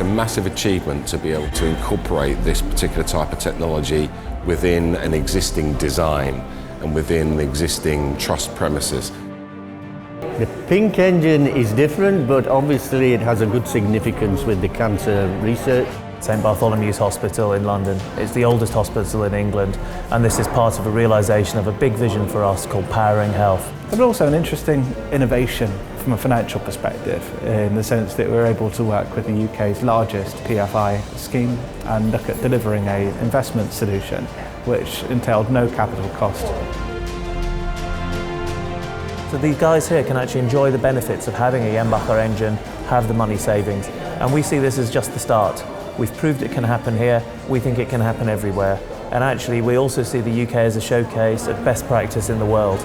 It's a massive achievement to be able to incorporate this particular type of technology within an existing design and within the existing trust premises. The pink engine is different, but obviously it has a good significance with the cancer research. St Bartholomew's Hospital in London. It's the oldest hospital in England, and this is part of a realisation of a big vision for us called Powering Health. But also an interesting innovation from a financial perspective, in the sense that we're able to work with the UK's largest PFI scheme and look at delivering an investment solution which entailed no capital cost. So these guys here can actually enjoy the benefits of having a Jenbacher engine, have the money savings, and we see this as just the start. We've proved it can happen here, we think it can happen everywhere, and actually we also see the UK as a showcase of best practice in the world.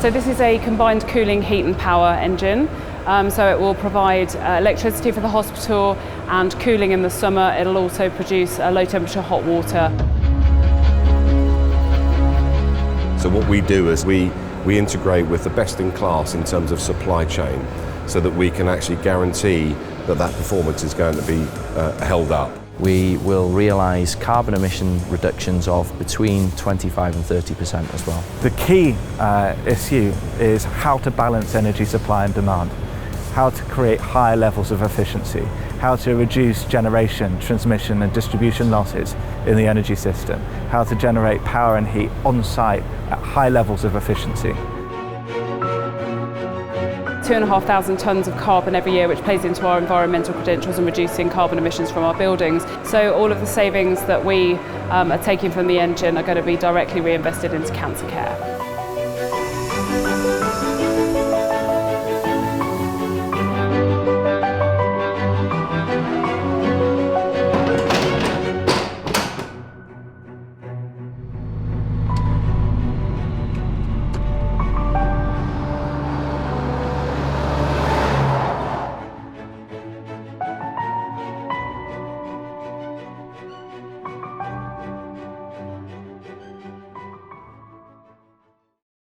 So this is a combined cooling, heat and power engine. So it will provide electricity for the hospital and cooling in the summer. It'll also produce low temperature hot water. So what we do is we integrate with the best in class in terms of supply chain, so that we can actually guarantee that that performance is going to be held up. We will realise carbon emission reductions of between 25% and 30% as well. The key issue is how to balance energy supply and demand, how to create higher levels of efficiency, how to reduce generation, transmission and distribution losses in the energy system, how to generate power and heat on site at high levels of efficiency. 2,500 tonnes of carbon every year, which plays into our environmental credentials and reducing carbon emissions from our buildings. So all of the savings that we are taking from the engine are going to be directly reinvested into cancer care.